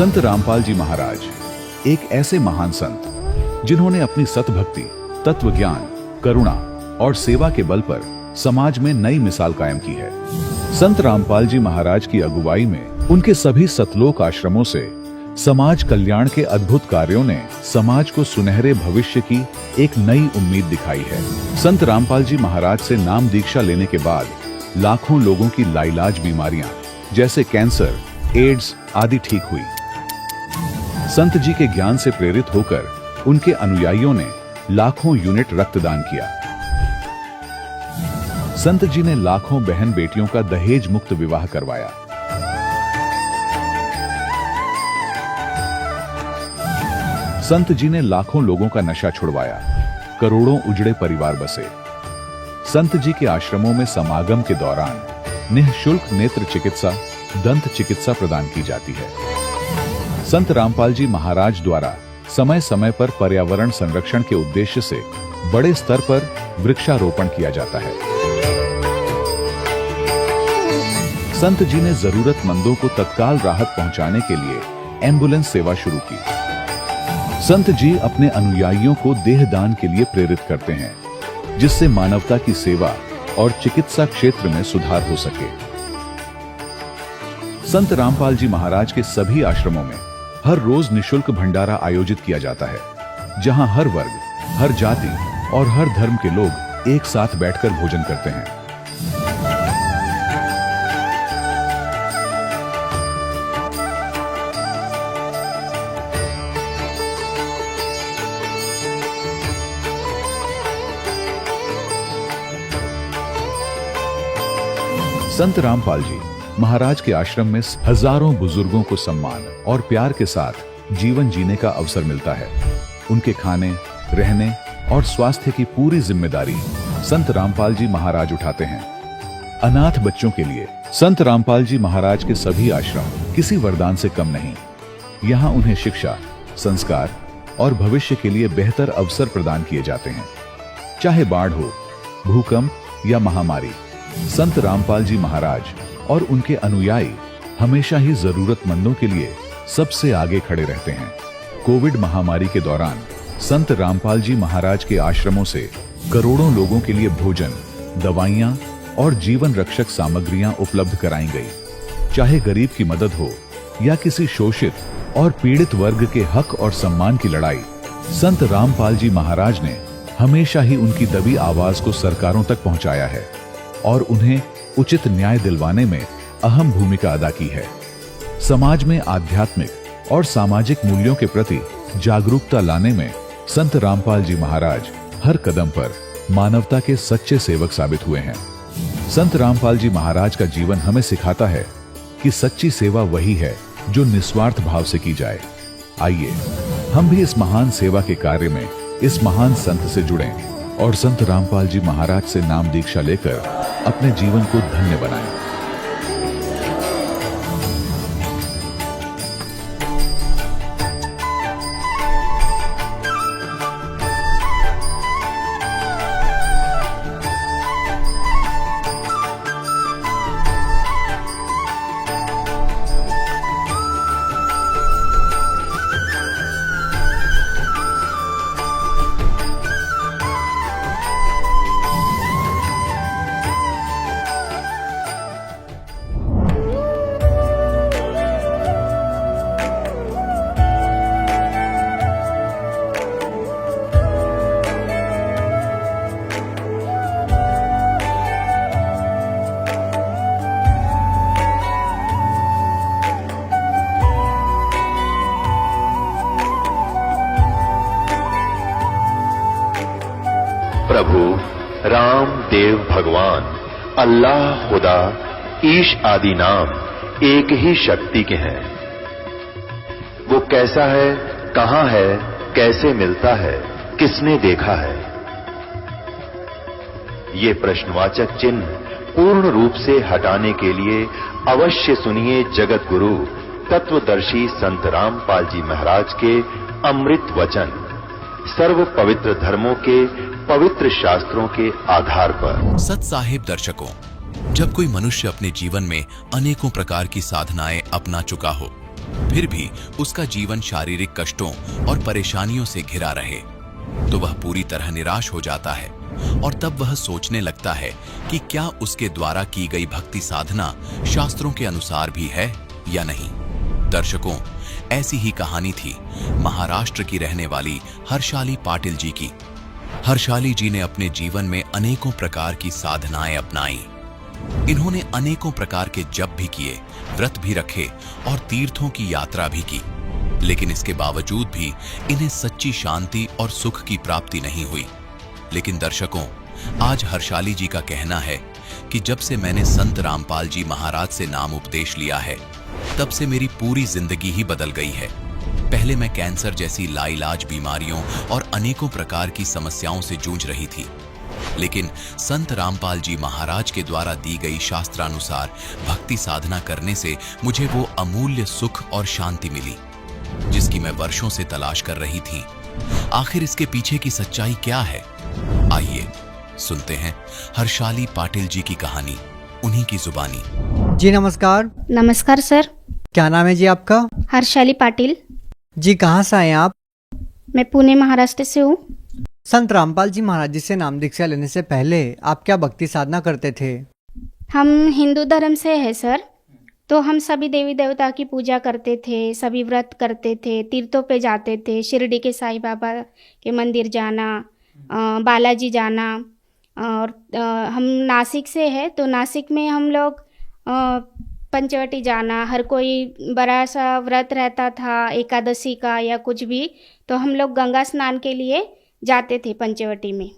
संत रामपाल जी महाराज एक ऐसे महान संत जिन्होंने अपनी सतभक्ति, तत्व ज्ञान, करुणा और सेवा के बल पर समाज में नई मिसाल कायम की है। संत रामपाल जी महाराज की अगुवाई में उनके सभी सतलोक आश्रमों से समाज कल्याण के अद्भुत कार्यों ने समाज को सुनहरे भविष्य की एक नई उम्मीद दिखाई है। संत रामपाल जी महाराज से नाम दीक्षा लेने के बाद लाखों लोगों की लाइलाज बीमारियां जैसे कैंसर, एड्स आदि ठीक हुई। संत जी के ज्ञान से प्रेरित होकर उनके अनुयायियों ने लाखों यूनिट रक्तदान किया। संत जी ने लाखों बहन बेटियों का दहेज मुक्त विवाह करवाया। संत जी ने लाखों लोगों का नशा छुड़वाया, करोड़ों उजड़े परिवार बसे। संत जी के आश्रमों में समागम के दौरान निःशुल्क नेत्र चिकित्सा, दंत चिकित्सा प्रदान की जाती है। संत रामपाल जी महाराज द्वारा समय समय पर पर्यावरण संरक्षण के उद्देश्य से बड़े स्तर पर वृक्षारोपण किया जाता है। संत जी ने जरूरतमंदों को तत्काल राहत पहुंचाने के लिए एम्बुलेंस सेवा शुरू की। संत जी अपने अनुयायियों को देहदान के लिए प्रेरित करते हैं, जिससे मानवता की सेवा और चिकित्सा क्षेत्र में सुधार हो सके। संत रामपाल जी महाराज के सभी आश्रमों में हर रोज निःशुल्क भंडारा आयोजित किया जाता है, जहां हर वर्ग, हर जाति और हर धर्म के लोग एक साथ बैठकर भोजन करते हैं। संत रामपाल जी महाराज के आश्रम में हजारों बुजुर्गों को सम्मान और प्यार के साथ जीवन जीने का अवसर मिलता है। उनके खाने, रहने और स्वास्थ्य की पूरी जिम्मेदारी संत रामपाल जी महाराज उठाते हैं। अनाथ बच्चों के लिए संत रामपाल जी महाराज के सभी आश्रम किसी वरदान से कम नहीं। यहाँ उन्हें शिक्षा, संस्कार और भविष्य के लिए बेहतर अवसर प्रदान किए जाते हैं। चाहे बाढ़ हो, भूकंप या महामारी, संत रामपाल जी महाराज और उनके अनुयायी हमेशा ही जरूरतमंदों के लिए सबसे आगे खड़े रहते हैं। कोविड महामारी के दौरान संत रामपाल जी महाराज के आश्रमों से करोड़ों लोगों के लिए भोजन, दवाइयां और जीवन रक्षक सामग्रियां उपलब्ध कराई गई। चाहे गरीब की मदद हो या किसी शोषित और पीड़ित वर्ग के हक और सम्मान की लड़ाई, संत रामपाल जी महाराज ने हमेशा ही उनकी दबी आवाज को सरकारों तक पहुंचाया है और उन्हें उचित न्याय दिलवाने में अहम भूमिका अदा की है। समाज में आध्यात्मिक और सामाजिक मूल्यों के प्रति जागरूकता लाने में संत रामपाल जी महाराज हर कदम पर मानवता के सच्चे सेवक साबित हुए हैं। संत रामपाल जी महाराज का जीवन हमें सिखाता है कि सच्ची सेवा वही है जो निस्वार्थ भाव से की जाए। आइए हम भी इस महान सेवा के कार्य में इस महान संत से जुड़ें और संत रामपाल जी महाराज से नाम दीक्षा लेकर अपने जीवन को धन्य बनाएं। प्रभु राम, देव, भगवान, अल्लाह, खुदा, ईश आदि नाम एक ही शक्ति के हैं। वो कैसा है, कहां है, कैसे मिलता है, किसने देखा है? ये प्रश्नवाचक चिन्ह पूर्ण रूप से हटाने के लिए अवश्य सुनिए जगत गुरु तत्वदर्शी संत रामपाल जी महाराज के अमृत वचन, सर्व पवित्र धर्मों के पवित्र शास्त्रों के आधार पर। सत साहिब दर्शकों, जब कोई मनुष्य अपने जीवन में अनेकों प्रकार की साधनाएं अपना चुका हो फिर भी उसका जीवन शारीरिक कष्टों और परेशानियों से घिरा रहे तो वह पूरी तरह निराश हो जाता है और तब वह सोचने लगता है कि क्या उसके द्वारा की गई भक्ति साधना शास्त्रों के अनुसार भी है या नहीं। दर्शकों, ऐसी ही कहानी थी महाराष्ट्र की रहने वाली हर्षाली पाटिल जी की। हर्षाली जी ने अपने जीवन में अनेकों प्रकार की साधनाएं अपनाई। इन्होंने अनेकों प्रकार के जप भी किए, व्रत भी रखे और तीर्थों की यात्रा भी की, लेकिन इसके बावजूद भी इन्हें सच्ची शांति और सुख की प्राप्ति नहीं हुई। लेकिन दर्शकों, आज हर्षाली जी का कहना है कि जब से मैंने संत रामपाल जी महाराज से नाम उपदेश लिया है, तब से मेरी पूरी जिंदगी ही बदल गई है। पहले मैं कैंसर जैसी लाइलाज बीमारियों और अनेकों प्रकार की समस्याओं से जूझ रही थी, लेकिन संत रामपाल जी महाराज के द्वारा दी गई शास्त्रानुसार भक्ति साधना करने से मुझे वो अमूल्य सुख और शांति मिली, जिसकी मैं वर्षों से तलाश कर रही थी। आखिर इसके पीछे की सच्चाई क्या है? आइए सुनते हैं हर्षाली पाटिल जी की कहानी, उन्हीं की जुबानी। जी नमस्कार। नमस्कार सर। क्या नाम है जी आपका? हर्षाली पाटिल। जी कहाँ से आए हैं आप? मैं पुणे महाराष्ट्र से हूँ। संत रामपाल जी महाराज जी से नाम दीक्षा लेने से पहले आप क्या भक्ति साधना करते थे? हम हिंदू धर्म से हैं सर, तो हम सभी देवी देवता की पूजा करते थे, सभी व्रत करते थे, तीर्थों पे जाते थे, शिरडी के साईं बाबा के मंदिर जाना, बालाजी जाना। और हम नासिक से हैं, तो नासिक में हम लोग पंचवटी जाना, हर कोई बड़ा सा व्रत रहता था एकादशी का या कुछ भी, तो हम लोग गंगा स्नान के लिए जाते थे पंचवटी में।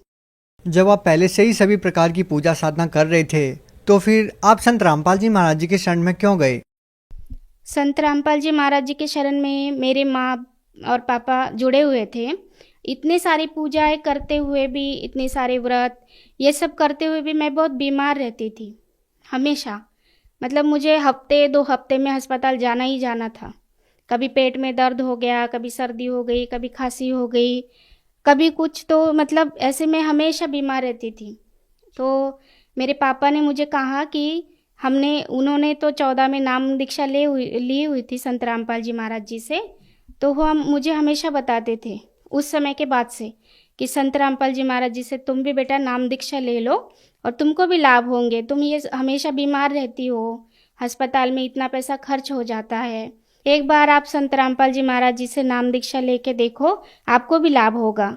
जब आप पहले से ही सभी प्रकार की पूजा साधना कर रहे थे, तो फिर आप संत रामपाल जी महाराज जी के शरण में क्यों गए? संत रामपाल जी महाराज जी के शरण में मेरे माँ और पापा जुड़े हुए थे। इतनी सारी पूजाएं करते हुए भी, इतने सारे व्रत ये सब करते हुए भी मैं बहुत बीमार रहती थी हमेशा। मतलब मुझे हफ्ते 2 हफ्ते में अस्पताल जाना ही जाना था। कभी पेट में दर्द हो गया, कभी सर्दी हो गई, कभी खांसी हो गई, कभी कुछ, तो मतलब ऐसे में हमेशा बीमार रहती थी। तो मेरे पापा ने मुझे कहा कि उन्होंने तो 14 में नाम दीक्षा ली हुई थी संत रामपाल जी महाराज जी से, तो वो मुझे हमेशा बताते थे उस समय के बाद से कि संत रामपाल जी महाराज जी से तुम भी बेटा नाम दीक्षा ले लो और तुमको भी लाभ होंगे। तुम ये हमेशा बीमार रहती हो, अस्पताल में इतना पैसा खर्च हो जाता है, एक बार आप संत रामपाल जी महाराज जी से नाम दीक्षा लेके देखो, आपको भी लाभ होगा।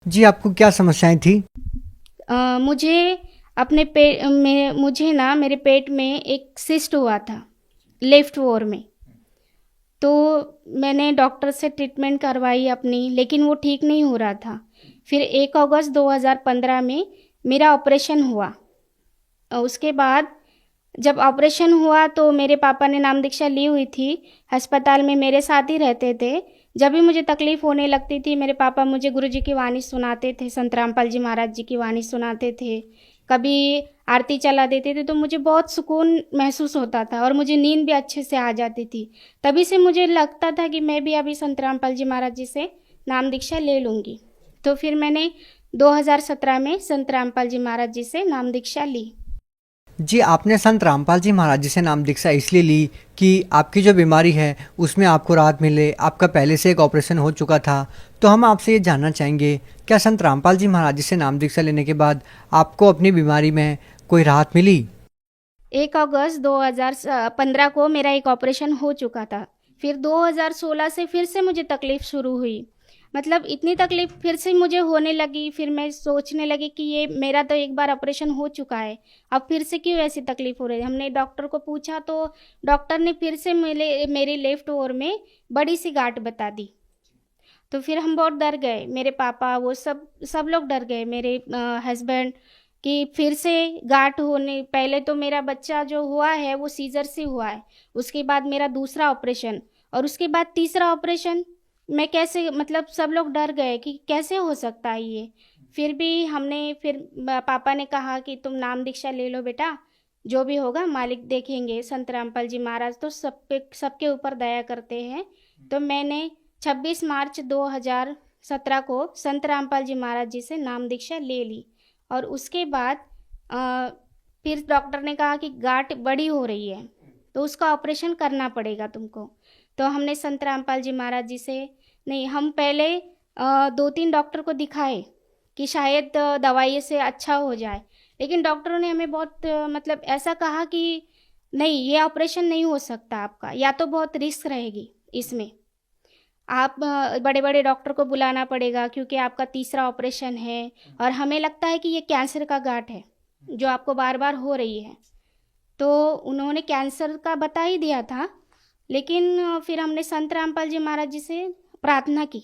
जी आपको क्या समस्याएं थी? मुझे अपने मेरे पेट में एक सिस्ट हुआ था लेफ्ट वोर में। तो मैंने डॉक्टर से ट्रीटमेंट करवाई अपनी, लेकिन वो ठीक नहीं हो रहा था। फिर 1 अगस्त 2015 में मेरा ऑपरेशन हुआ। उसके बाद जब ऑपरेशन हुआ तो मेरे पापा ने नाम दीक्षा ली हुई थी, अस्पताल में मेरे साथ ही रहते थे। जब भी मुझे तकलीफ़ होने लगती थी, मेरे पापा मुझे गुरुजी की वाणी सुनाते थे, संत रामपाल जी महाराज जी की वाणी सुनाते थे, कभी आरती चला देते थे, तो मुझे बहुत सुकून महसूस होता था और मुझे नींद भी अच्छे से आ जाती थी। तभी से मुझे लगता था कि मैं भी अभी संत रामपाल जी महाराज जी से नाम दीक्षा ले लूँगी। तो फिर मैंने 2017 में संत रामपाल जी महाराज जी से नाम दीक्षा ली। जी आपने संत रामपाल जी महाराज जी से नाम दीक्षा इसलिए ली कि आपकी जो बीमारी है उसमें आपको राहत मिले। आपका पहले से एक ऑपरेशन हो चुका था। तो हम आपसे ये जानना चाहेंगे, क्या संत रामपाल जी महाराज जी से नाम दीक्षा लेने के बाद आपको अपनी बीमारी में कोई राहत मिली? 1 अगस्त 2015 को मेरा एक ऑपरेशन हो चुका था। फिर 2016 से फिर से मुझे तकलीफ़ शुरू हुई। मतलब इतनी तकलीफ़ फिर से मुझे होने लगी। फिर मैं सोचने लगी कि ये मेरा तो एक बार ऑपरेशन हो चुका है, अब फिर से क्यों ऐसी तकलीफ़ हो रही है। हमने डॉक्टर को पूछा तो डॉक्टर ने फिर से मेरी लेफ़्ट ओर में बड़ी सी गांठ बता दी। तो फिर हम बहुत डर गए, मेरे पापा वो सब लोग डर गए, मेरे हस्बैंड, कि फिर से गांठ होने। पहले तो मेरा बच्चा जो हुआ है वो सीजर से हुआ है, उसके बाद मेरा दूसरा ऑपरेशन और उसके बाद तीसरा ऑपरेशन। मैं कैसे, मतलब सब लोग डर गए कि कैसे हो सकता है ये। फिर भी फिर पापा ने कहा कि तुम नाम दीक्षा ले लो बेटा, जो भी होगा मालिक देखेंगे, संत रामपाल जी महाराज तो सबके ऊपर दया करते हैं। तो मैंने 26 मार्च 2017 को संत रामपाल जी महाराज जी से नाम दीक्षा ले ली। और उसके बाद फिर डॉक्टर ने कहा कि गांठ बड़ी हो रही है तो उसका ऑपरेशन करना पड़ेगा तुमको। तो हमने संत रामपाल जी महाराज जी से, नहीं, हम पहले 2-3 डॉक्टर को दिखाए कि शायद दवाई से अच्छा हो जाए, लेकिन डॉक्टरों ने हमें बहुत मतलब ऐसा कहा कि नहीं, ये ऑपरेशन नहीं हो सकता आपका, या तो बहुत रिस्क रहेगी इसमें, आप बड़े बड़े डॉक्टर को बुलाना पड़ेगा क्योंकि आपका तीसरा ऑपरेशन है, और हमें लगता है कि ये कैंसर का गांठ है जो आपको बार बार हो रही है। तो उन्होंने कैंसर का बता ही दिया था, लेकिन फिर हमने संत रामपाल जी महाराज जी से प्रार्थना की।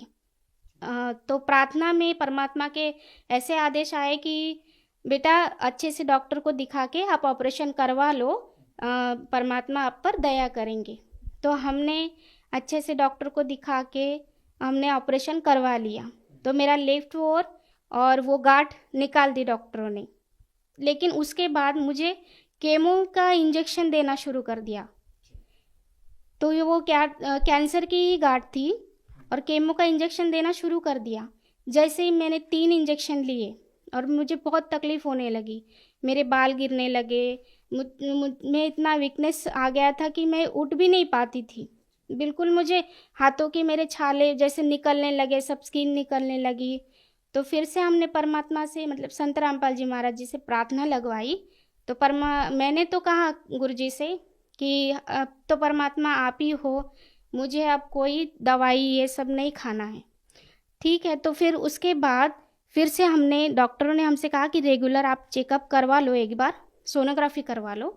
तो प्रार्थना में परमात्मा के ऐसे आदेश आए कि बेटा अच्छे से डॉक्टर को दिखा के आप ऑपरेशन करवा लो, परमात्मा आप पर दया करेंगे। तो हमने अच्छे से डॉक्टर को दिखा के हमने ऑपरेशन करवा लिया। तो मेरा लेफ्ट ओर और वो गांठ निकाल दी डॉक्टरों ने, लेकिन उसके बाद मुझे केमो का इंजेक्शन देना शुरू कर दिया। तो ये वो क्या कैंसर की ही गांठ थी और केमो का इंजेक्शन देना शुरू कर दिया। जैसे ही मैंने 3 इंजेक्शन लिए और मुझे बहुत तकलीफ़ होने लगी, मेरे बाल गिरने लगे, में इतना वीकनेस आ गया था कि मैं उठ भी नहीं पाती थी बिल्कुल। मुझे हाथों की मेरे छाले जैसे निकलने लगे, सब स्किन निकलने लगी। तो फिर से हमने परमात्मा से मतलब संत रामपाल जी महाराज जी से प्रार्थना लगवाई। तो मैंने तो कहा गुरुजी से कि अब तो परमात्मा आप ही हो, मुझे अब कोई दवाई ये सब नहीं खाना है, ठीक है। तो फिर उसके बाद फिर से हमने, डॉक्टरों ने हमसे कहा कि रेगुलर आप चेकअप करवा लो, एक बार सोनोग्राफी करवा लो।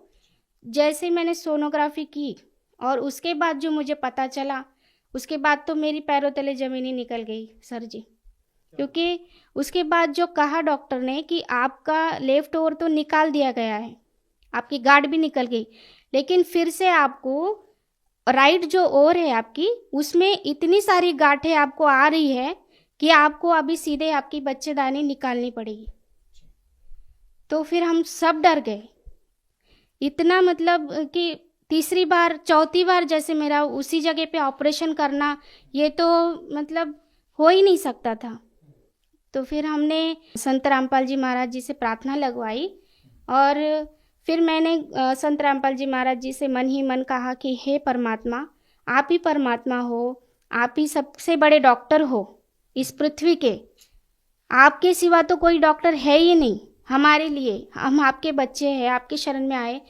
जैसे मैंने सोनोग्राफी की और उसके बाद जो मुझे पता चला, उसके बाद तो मेरी पैरों तले ज़मीन ही निकल गई सर जी, क्योंकि उसके बाद जो कहा डॉक्टर ने कि आपका लेफ्ट ओवर तो निकाल दिया गया है, आपकी गांठ भी निकल गई, लेकिन फिर से आपको राइट जो ओर है आपकी, उसमें इतनी सारी गांठें आपको आ रही है कि आपको अभी सीधे आपकी बच्चेदानी निकालनी पड़ेगी। तो फिर हम सब डर गए इतना, मतलब कि तीसरी बार चौथी बार जैसे मेरा उसी जगह पे ऑपरेशन करना, ये तो मतलब हो ही नहीं सकता था। तो फिर हमने संत रामपाल जी महाराज जी से प्रार्थना लगवाई और फिर मैंने संत रामपाल जी महाराज जी से मन ही मन कहा कि हे परमात्मा, आप ही परमात्मा हो, आप ही सबसे बड़े डॉक्टर हो इस पृथ्वी के, आपके सिवा तो कोई डॉक्टर है ही नहीं हमारे लिए। हम आपके बच्चे हैं, आपके शरण में आए,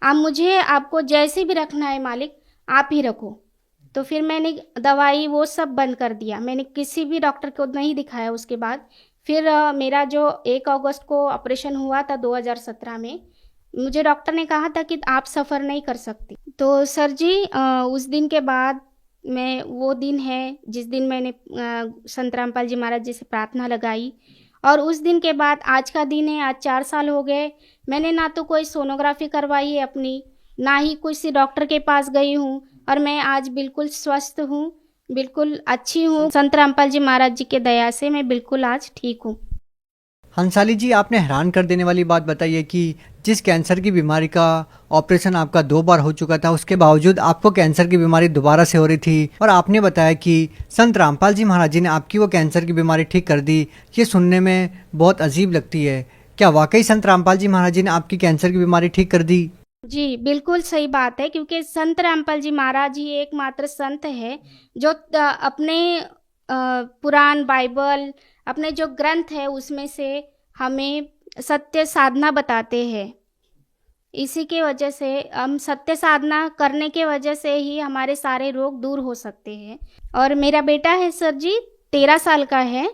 आप मुझे, आपको जैसे भी रखना है मालिक आप ही रखो। तो फिर मैंने दवाई वो सब बंद कर दिया, मैंने किसी भी डॉक्टर को नहीं दिखाया उसके बाद। फिर मेरा जो 1 अगस्त को ऑपरेशन हुआ था 2017 में, मुझे डॉक्टर ने कहा था कि आप सफ़र नहीं कर सकती। तो सर जी उस दिन के बाद मैं, वो दिन है जिस दिन मैंने संत रामपाल जी महाराज जी से प्रार्थना लगाई, और उस दिन के बाद आज का दिन है, आज 4 साल हो गए। मैंने ना तो कोई सोनोग्राफी करवाई है अपनी, ना ही किसी डॉक्टर के पास गई हूँ, और मैं आज बिल्कुल स्वस्थ हूँ, बिल्कुल अच्छी हूँ। संत रामपाल जी महाराज जी के दया से मैं बिल्कुल आज ठीक हूँ। हंसाली जी, आपने हैरान कर देने वाली बात बताई है कि जिस कैंसर की बीमारी का ऑपरेशन आपका 2 बार हो चुका था, उसके बावजूद आपको कैंसर की बीमारी दोबारा से हो रही थी, और आपने बताया कि संत रामपाल जी महाराज जी ने आपकी वो कैंसर की बीमारी ठीक कर दी। ये सुनने में बहुत अजीब लगती है। क्या वाकई संत रामपाल जी महाराज जी ने आपकी कैंसर की बीमारी ठीक कर दी? जी बिल्कुल सही बात है, क्योंकि संत रामपाल जी महाराज ही एकमात्र संत है जो अपने पुराण, बाइबल, अपने जो ग्रंथ है उसमें से हमें सत्य साधना बताते हैं। इसी के वजह से हम सत्य साधना करने के वजह से ही हमारे सारे रोग दूर हो सकते हैं। और मेरा बेटा है सर जी, 13 साल का है,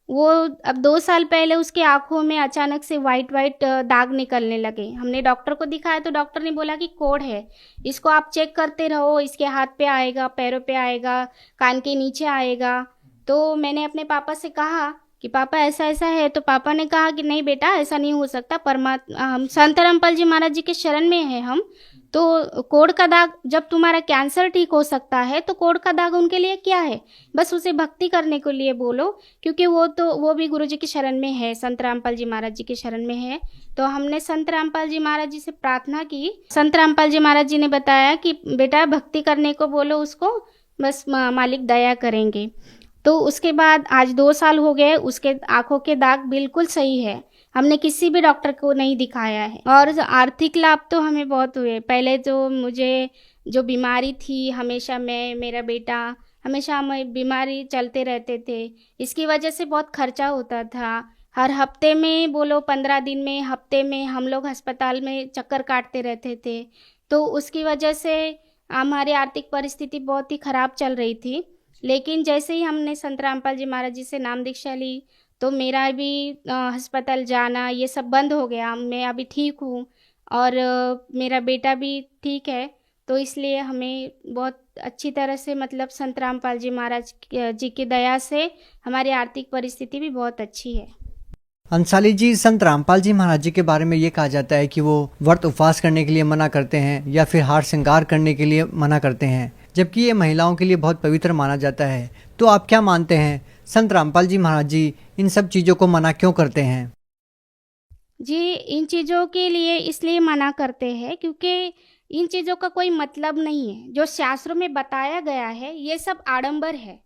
वो अब 2 साल पहले उसकी आंखों में अचानक से वाइट दाग निकलने लगे। हमने डॉक्टर को दिखाया तो डॉक्टर ने बोला कि कोढ़ है, इसको आप चेक करते रहो, इसके हाथ पे आएगा, पैरों पे आएगा, कान के नीचे आएगा। तो मैंने अपने पापा से कहा कि पापा ऐसा ऐसा है, तो पापा ने कहा कि नहीं बेटा, ऐसा नहीं हो सकता, परमात्मा, हम संत रामपाल जी महाराज जी के शरण में हैं हम, तो कोढ़ का दाग, जब तुम्हारा कैंसर ठीक हो सकता है तो कोढ़ का दाग उनके लिए क्या है, बस उसे भक्ति करने के लिए बोलो, क्योंकि वो भी गुरु जी की शरण में है, संत रामपाल जी महाराज जी के शरण में है। तो हमने संत रामपाल जी महाराज जी से प्रार्थना की। संत रामपाल जी महाराज जी ने बताया कि बेटा भक्ति करने को बोलो उसको, बस मालिक दया करेंगे। तो उसके बाद आज 2 साल हो गए, उसके आंखों के दाग बिल्कुल सही है। हमने किसी भी डॉक्टर को नहीं दिखाया है। और आर्थिक लाभ तो हमें बहुत हुए। पहले तो मुझे जो बीमारी थी, हमेशा मेरा बेटा हमेशा हमें बीमारी चलते रहते थे, इसकी वजह से बहुत खर्चा होता था। हर हफ्ते में बोलो 15 दिन में, हफ्ते में हम लोग अस्पताल में चक्कर काटते रहते थे। तो उसकी वजह से हमारी आर्थिक परिस्थिति बहुत ही ख़राब चल रही थी। लेकिन जैसे ही हमने संत रामपाल जी महाराज जी से नाम दीक्षा ली तो मेरा भी अस्पताल जाना ये सब बंद हो गया। मैं अभी ठीक हूँ और मेरा बेटा भी ठीक है। तो इसलिए हमें बहुत अच्छी तरह से मतलब संत रामपाल जी महाराज जी की दया से हमारी आर्थिक परिस्थिति भी बहुत अच्छी है। अंसाली जी, संत रामपाल जी महाराज जी के बारे में ये कहा जाता है कि वो व्रत उपवास करने के लिए मना करते हैं या फिर हार श्रृंगार करने के लिए मना करते हैं, जबकि ये महिलाओं के लिए बहुत पवित्र माना जाता है। तो आप क्या मानते हैं, संत रामपाल जी महाराज जी इन सब चीज़ों को मना क्यों करते हैं? जी, इन चीज़ों के लिए इसलिए मना करते हैं क्योंकि इन चीज़ों का कोई मतलब नहीं है। जो शास्त्रों में बताया गया है ये सब आडंबर है।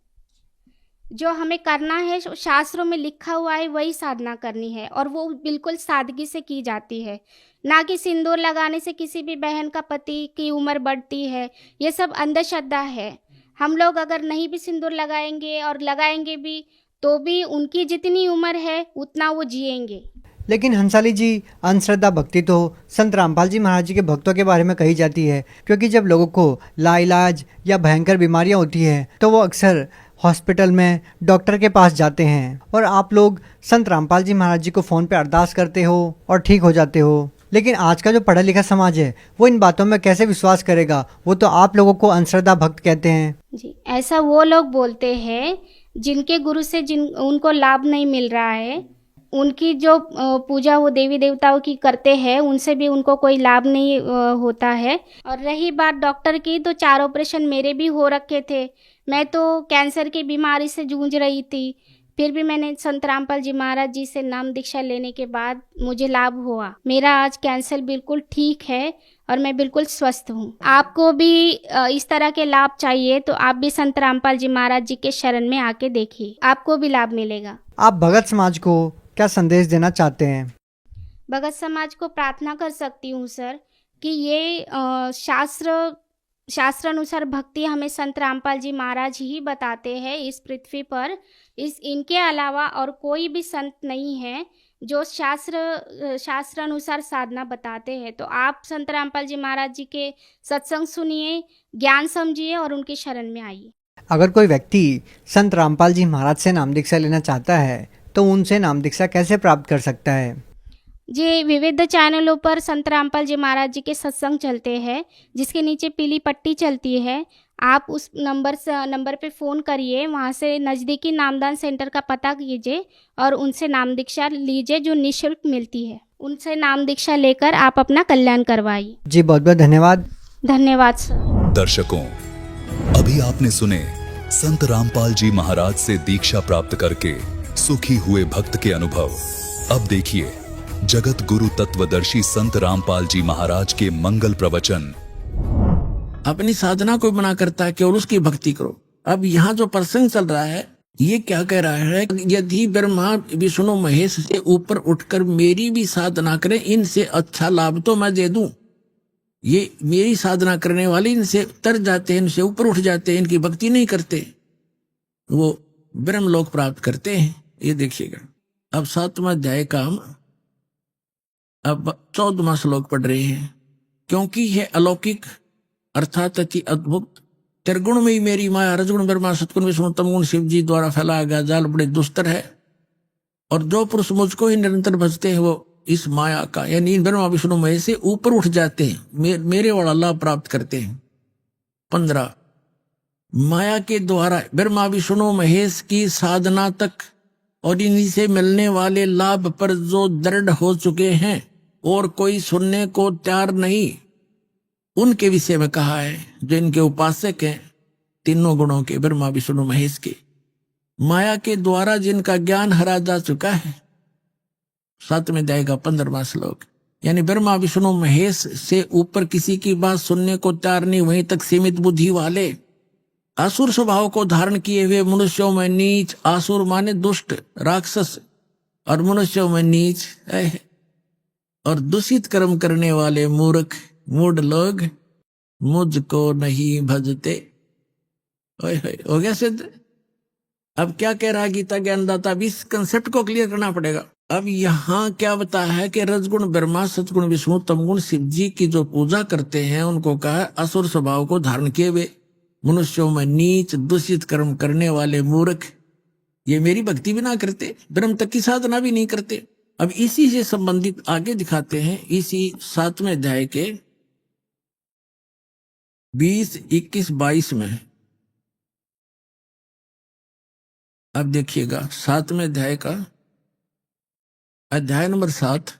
जो हमें करना है शास्त्रों में लिखा हुआ है वही साधना करनी है, और वो बिल्कुल सादगी से की जाती है। ना कि सिंदूर लगाने से किसी भी बहन का पति की उम्र बढ़ती है, ये सब अंधश्रद्धा है। हम लोग अगर नहीं भी सिंदूर लगाएंगे और लगाएंगे भी तो भी उनकी जितनी उम्र है उतना वो जिएंगे। लेकिन हंसाली जी, अंधश्रद्धा भक्ति तो संत रामपाल जी महाराज जी के भक्तों के बारे में कही जाती है, क्योंकि जब लोगों को लाइलाज या भयंकर बीमारियां होती हैं तो वो अक्सर हॉस्पिटल में डॉक्टर के पास जाते हैं, और आप लोग संत रामपाल जी महाराज जी को फ़ोन पे अरदास करते हो और ठीक हो जाते हो। लेकिन आज का जो पढ़ा लिखा समाज है वो इन बातों में कैसे विश्वास करेगा? वो तो आप लोगों को अंधश्रद्धा भक्त कहते हैं। जी, ऐसा वो लोग बोलते हैं जिनके गुरु से उनको लाभ नहीं मिल रहा है। उनकी जो पूजा वो देवी देवताओं की करते हैं उनसे भी उनको कोई लाभ नहीं होता है। और रही बात डॉक्टर की, तो 4 ऑपरेशन मेरे भी हो रखे थे। मैं तो कैंसर की बीमारी से जूझ रही थी, फिर भी मैंने संत रामपाल जी महाराज जी से नाम दीक्षा लेने के बाद मुझे लाभ हुआ। मेरा आज कैंसर बिल्कुल ठीक है और मैं बिल्कुल स्वस्थ हूँ। आपको भी इस तरह के लाभ चाहिए तो आप भी संत रामपाल जी महाराज जी के शरण में आके देखिए, आपको भी लाभ मिलेगा। आप भगत समाज को क्या संदेश देना चाहते हैं? भगत समाज को प्रार्थना कर सकती हूँ सर कि ये शास्त्र अनुसार भक्ति हमें संत रामपाल जी महाराज ही बताते हैं इस पृथ्वी पर। इनके अलावा और कोई भी संत नहीं है जो शास्त्र अनुसार साधना बताते हैं। तो आप संत रामपाल जी महाराज जी के सत्संग सुनिए, ज्ञान समझिए और उनकी शरण में आइए। अगर कोई व्यक्ति संत रामपाल जी महाराज से नाम दीक्षा लेना चाहता है तो उनसे नाम दीक्षा कैसे प्राप्त कर सकता है? जी, विविध चैनलों पर संत रामपाल जी महाराज जी के सत्संग चलते हैं, जिसके नीचे पीली पट्टी चलती है। आप उस नंबर पे फ़ोन करिए, वहाँ से नज़दीकी नामदान सेंटर का पता कीजिए और उनसे नाम दीक्षा लीजिए जो निःशुल्क मिलती है। उनसे नाम दीक्षा लेकर आप अपना कल्याण करवाइए। जी, बहुत बहुत धन्यवाद। धन्यवाद सर। दर्शकों, अभी आपने सुने संत रामपाल जी महाराज से दीक्षा प्राप्त करके सुखी हुए भक्त के अनुभव। अब देखिए जगत गुरु तत्वदर्शी संत रामपाल जी महाराज के मंगल प्रवचन। अपनी साधना को बना करता है, केवल उसकी भक्ति करो। अब यहाँ जो प्रसंग चल रहा है ये क्या कह रहा है? यदि ब्रह्मा विष्णु महेश से ऊपर उठकर मेरी भी साधना करें, इनसे अच्छा लाभ तो मैं दे दूं। ये मेरी साधना करने वाले इनसे तर जाते हैं, इनसे ऊपर उठ जाते हैं, इनकी भक्ति नहीं करते, वो ब्रह्मलोक प्राप्त करते हैं। ये देखिएगा, अब 7वां अध्याय का हम अब 14वां श्लोक पढ़ रहे हैं। क्योंकि यह अलौकिक अर्थात अति अद्भुत त्रिगुण में ही मेरी माया, रजगुण ब्रह्मा सतगुण विष्णु तमगुण शिव जी द्वारा फैलाया गया जाल बड़े दुस्तर है, और जो पुरुष मुझको ही निरंतर भजते हैं वो इस माया का यानी ब्रह्मा विष्णु महेश से ऊपर उठ जाते हैं, मेरे वाला लाभ प्राप्त करते हैं। 15 माया के द्वारा ब्रह्मा विष्णु महेश की साधना तक और इन्हीं से मिलने वाले लाभ पर जो दृढ़ हो चुके हैं और कोई सुनने को तैयार नहीं, उनके विषय में कहा है। जो इनके उपासक हैं तीनों गुणों के, ब्रह्मा विष्णु महेश के, माया के द्वारा जिनका ज्ञान हरा जा चुका है। 7वें अध्याय का 15वां श्लोक, यानी ब्रह्मा विष्णु महेश से ऊपर किसी की बात सुनने को तैयार नहीं, वहीं तक सीमित बुद्धि वाले असुर स्वभाव को धारण किए हुए मनुष्यों में नीच, आसुर माने दुष्ट, राक्षस, और मनुष्यों में नीच है, और दूषित कर्म करने वाले मूर्ख मूढ़ लोग मुझको नहीं भजते। ओए होए, हो गया सिद्ध। अब क्या कह रहा है गीता ज्ञानदाता? अब इस कंसेप्ट को क्लियर करना पड़ेगा। अब यहाँ क्या बताया है कि रजगुण ब्रह्मा, सतगुण विष्णु, तमगुण शिव जी की जो पूजा करते हैं उनको कहा है असुर स्वभाव को धारण किए हुए, मनुष्यों में नीच दूषित कर्म करने वाले मूर्ख, ये मेरी भक्ति भी ना करते, ब्रह्म तक की साधना भी नहीं करते। अब इसी से संबंधित आगे दिखाते हैं इसी 7वें अध्याय के 20, 21, 22 में। अब देखिएगा 7वें अध्याय का अध्याय नंबर 7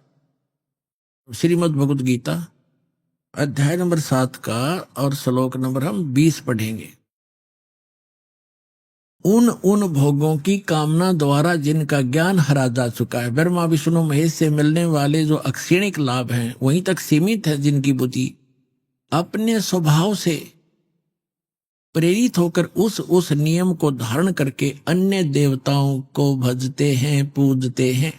श्रीमद् भगवद गीता अध्याय नंबर 7 का और श्लोक नंबर हम 20 पढ़ेंगे। उन भोगों की कामना द्वारा जिनका ज्ञान हरा जा चुका है, ब्रह्मा विष्णु महेश से मिलने वाले जो अक्षणिक लाभ हैं वहीं तक सीमित है, जिनकी बुद्धि अपने स्वभाव से प्रेरित होकर उस नियम को धारण करके अन्य देवताओं को भजते हैं, पूजते हैं,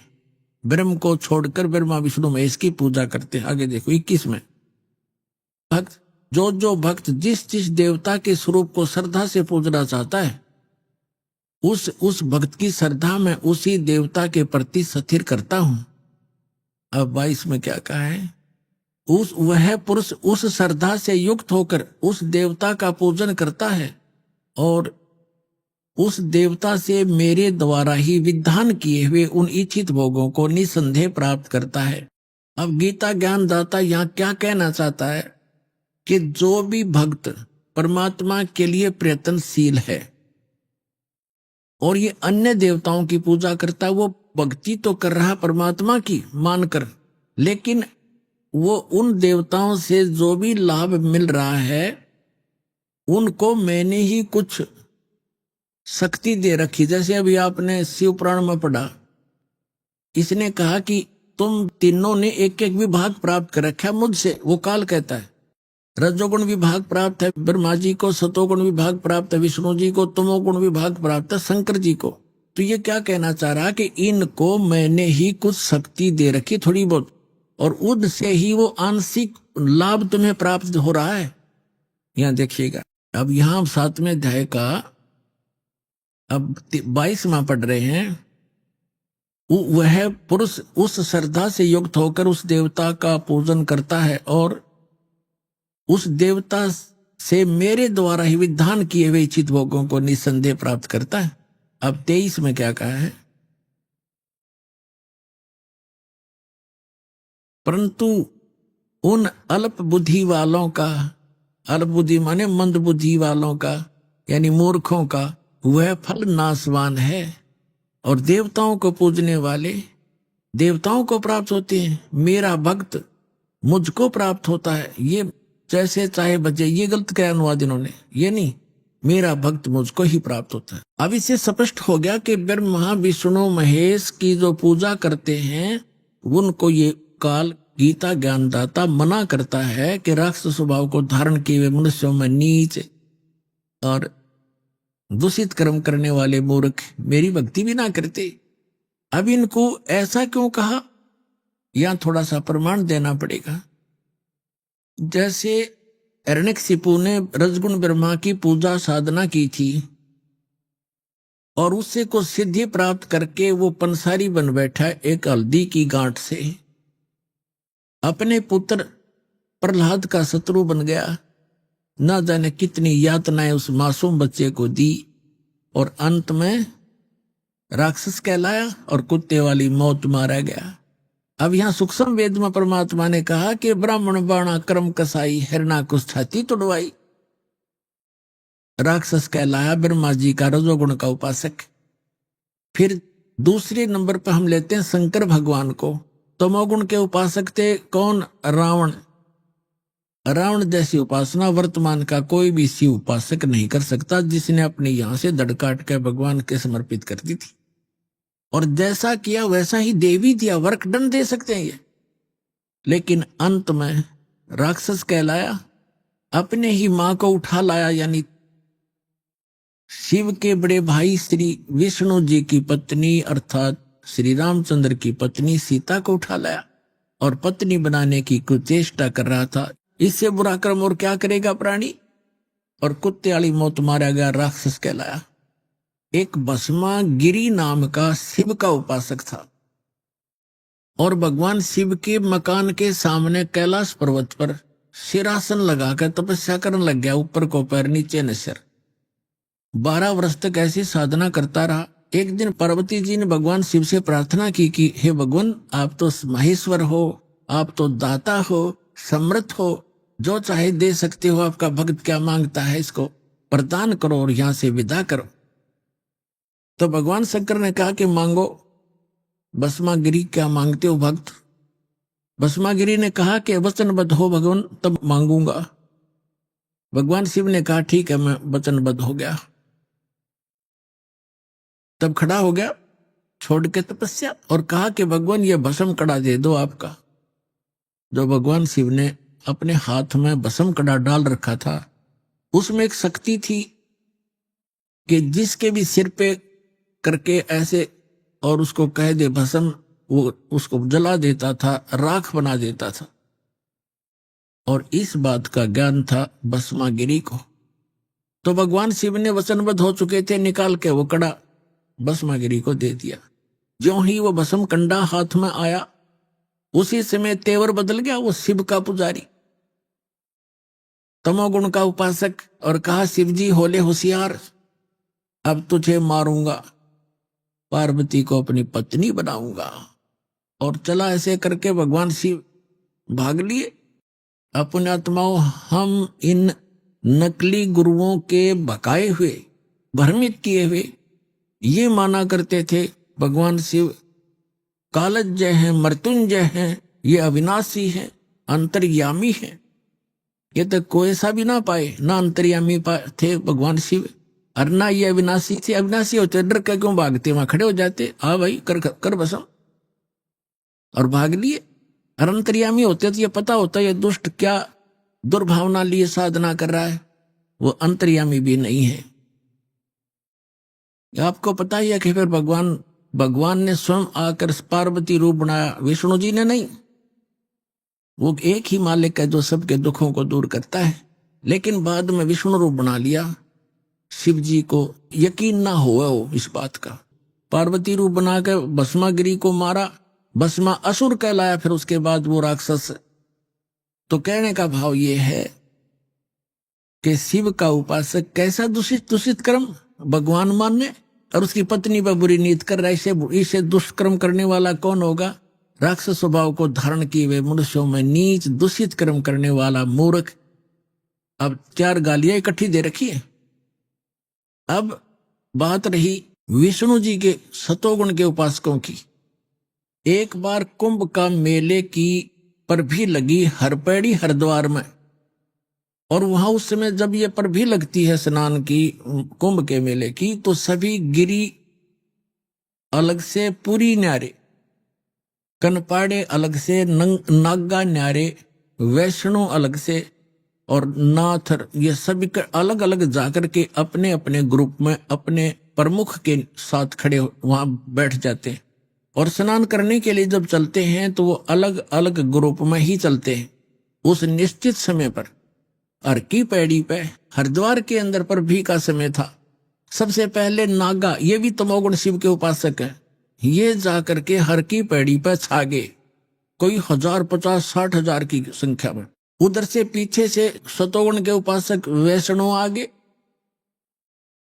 ब्रह्म को छोड़कर ब्रह्मा विष्णु महेश की पूजा करते हैं। आगे देखो 21 में, भक्त जो भक्त जिस देवता के स्वरूप को श्रद्धा से पूजना चाहता है उस भक्त की श्रद्धा में उसी देवता के प्रति स्थिर करता हूं। अब 22 में क्या कहा है? वह पुरुष उस श्रद्धा से युक्त होकर उस देवता का पूजन करता है और उस देवता से मेरे द्वारा ही विधान किए हुए उन इच्छित भोगों को निसंदेह प्राप्त करता है। अब गीता ज्ञानदाता यहाँ क्या कहना चाहता है कि जो भी भक्त परमात्मा के लिए प्रयत्नशील है और ये अन्य देवताओं की पूजा करता है, वो भक्ति तो कर रहा परमात्मा की मानकर, लेकिन वो उन देवताओं से जो भी लाभ मिल रहा है उनको मैंने ही कुछ शक्ति दे रखी। जैसे अभी आपने शिव पुराण में पढ़ा, इसने कहा कि तुम तीनों ने एक एक विभाग प्राप्त कर रखा मुझसे। वो काल कहता है रजोगुण विभाग प्राप्त है ब्रह्मा जी को, सतोगुण विभाग प्राप्त है विष्णु जी को, तमोगुण विभाग प्राप्त है शंकर जी को। तो ये क्या कहना चाह रहा कि इनको मैंने ही कुछ शक्ति दे रखी थोड़ी बहुत, और उनसे ही वो आंशिक लाभ तुम्हें प्राप्त हो रहा है। यहां देखिएगा, अब यहां 7वें अध्याय का अब 22वां पढ़ रहे हैं। वह पुरुष उस श्रद्धा से युक्त होकर उस देवता का पूजन करता है और उस देवता से मेरे द्वारा ही विधान किए हुए इच्छित भोगों को निसंदेह प्राप्त करता है। अब 23 में क्या कहा है? परंतु उन अल्प बुद्धि वालों का, अल्प बुद्धि माने मंद बुद्धि वालों का यानी मूर्खों का, वह फल नाशवान है और देवताओं को पूजने वाले देवताओं को प्राप्त होते हैं, मेरा भक्त मुझको प्राप्त होता है। ये जैसे चाहे बजे, ये गलत क्या अनुवाद इन्होंने, ये नहीं, मेरा भक्त मुझको ही प्राप्त होता है। अब इससे स्पष्ट हो गया कि ब्रह्मा विष्णु महेश की जो पूजा करते हैं उनको ये काल गीता ज्ञानदाता मना करता है कि राक्षस स्वभाव को धारण किए हुए मनुष्यों में नीच और दूषित कर्म करने वाले मूर्ख मेरी भक्ति भी ना करते। अब इनको ऐसा क्यों कहा? यहां थोड़ा सा प्रमाण देना पड़ेगा। जैसे हिरण्यकशिपु ने रजगुण ब्रह्मा की पूजा साधना की थी और उससे को सिद्धि प्राप्त करके वो पंसारी बन बैठा एक हल्दी की गांठ से, अपने पुत्र प्रहलाद का शत्रु बन गया, ना जाने कितनी यातनाएं उस मासूम बच्चे को दी और अंत में राक्षस कहलाया और कुत्ते वाली मौत मारा गया। अब यहां सूक्ष्म वेद में परमात्मा ने कहा कि ब्राह्मण बाणा कर्म कसाई हिरणा कुछ छाती तुड़वाई, राक्षस कहलाया ब्रह्मा जी का रजोगुण का उपासक। फिर दूसरे नंबर पर हम लेते हैं शंकर भगवान को, तमोगुण के उपासक थे कौन? रावण। रावण जैसी उपासना वर्तमान का कोई भी शिव उपासक नहीं कर सकता, जिसने अपने यहां से दड़ काट के भगवान के समर्पित कर दी थी और जैसा किया वैसा ही दे भी दिया, वर्क डन दे सकते हैं ये। लेकिन अंत में राक्षस कहलाया, अपने ही मां को उठा लाया, यानी शिव के बड़े भाई श्री विष्णु जी की पत्नी अर्थात श्री रामचंद्र की पत्नी सीता को उठा लाया और पत्नी बनाने की कुचेष्टा कर रहा था। इससे बुरा कर्म और क्या करेगा प्राणी। और कुत्ते वाली मौत मारा गया, राक्षस कहलाया। एक भस्मा गिरी नाम का शिव का उपासक था और भगवान शिव के मकान के सामने कैलाश पर्वत पर सिरासन लगाकर तपस्या करने लग गया। ऊपर को पैर नीचे न सिर। 12 वर्ष तक ऐसी साधना करता रहा। एक दिन पार्वती जी ने भगवान शिव से प्रार्थना की कि हे भगवान, आप तो महेश्वर हो, आप तो दाता हो, समर्थ हो, जो चाहे दे सकते हो। आपका भक्त क्या मांगता है, इसको प्रदान करो और यहां से विदा करो। तो भगवान शंकर ने कहा कि मांगो। भस्मागिरी, क्या मांगते हो भक्त? भस्मागिरी ने कहा कि वचनबद्ध हो भगवान, तब मांगूंगा। भगवान शिव ने कहा ठीक है, मैं वचनबद्ध हो गया। तब खड़ा हो गया छोड़ के तपस्या और कहा कि भगवान ये भस्म कड़ा दे दो आपका। जो भगवान शिव ने अपने हाथ में भस्म कड़ा डाल रखा था, उसमें एक शक्ति थी कि जिसके भी सिर पे करके ऐसे और उसको कह दे भस्म, वो उसको जला देता था, राख बना देता था। और इस बात का ज्ञान था भस्मागिरी को। तो भगवान शिव ने वचनबद्ध हो चुके थे, निकाल के वो कड़ा भस्मागिरी को दे दिया। ज्यों ही वो भस्म कंडा हाथ में आया, उसी समय तेवर बदल गया। वो शिव का पुजारी, तमोगुण का उपासक, और कहा शिव जी होले होशियार, अब तुझे मारूंगा, पार्वती को अपनी पत्नी बनाऊंगा। और चला ऐसे करके भगवान शिव भाग लिए। अपने आत्माओं, हम इन नकली गुरुओं के भकाए हुए, भ्रमित किए हुए ये माना करते थे भगवान शिव कालज्जय हैं, मृत्युंजय हैं, ये अविनाशी हैं, अंतर्यामी हैं। ये तो कोई सा भी ना पाए, ना अंतर्यामी थे भगवान शिव और ना ये अविनाशी थे। अविनाशी होते डर के क्यों भागते, वहां खड़े हो जाते, आ भाई कर बसम, और भाग लिए। और अंतर्यामी होते तो ये पता होता ये दुष्ट क्या दुर्भावना लिए साधना कर रहा है। वो अंतर्यामी भी नहीं है। आपको पता ही है कि फिर भगवान ने स्वयं आकर पार्वती रूप बनाया, विष्णु जी ने नहीं। वो एक ही मालिक है जो सबके दुखों को दूर करता है, लेकिन बाद में विष्णु रूप बना लिया। शिव जी को यकीन ना हुआ हो इस बात का। पार्वती रूप बनाकर भस्मागिरी को मारा, भस्मा असुर कहलाया। फिर उसके बाद वो राक्षस। तो कहने का भाव ये है कि शिव का उपासक कैसा दूषित कर्म भगवान मानने और उसकी पत्नी पर बुरी नीत कर रहा है। इसे दुष्कर्म करने वाला कौन होगा? राक्षस स्वभाव को धारण किए हुए मनुष्यों में नीच दूषित कर्म करने वाला मूर्ख। अब 4 गालियां इकट्ठी दे रखी है। अब बात रही विष्णु जी के सतोगुण के उपासकों की। एक बार कुंभ का मेले की पर भी लगी हरपेड़ी हरिद्वार में, और वहां उस समय जब ये पर भी लगती है स्नान की, कुंभ के मेले की, तो सभी गिरी अलग से पूरी न्यारे, कनपाड़े अलग से, नागा न्यारे, वैष्णो अलग से और नाथ, ये सभी अलग अलग जाकर के अपने अपने ग्रुप में अपने प्रमुख के साथ खड़े वहां बैठ जाते हैं। और स्नान करने के लिए जब चलते हैं तो वो अलग अलग ग्रुप में ही चलते हैं उस निश्चित समय पर। हर की पैड़ी पे हरिद्वार के अंदर पर भी का समय था। सबसे पहले नागा, ये भी तमोगुण शिव के उपासक है, ये जाकर के हर की पैड़ी पे छा गए, कोई 1000, 50, 60 हजार की संख्या में। उधर से पीछे से सतोगुण के उपासक वैष्णो आगे।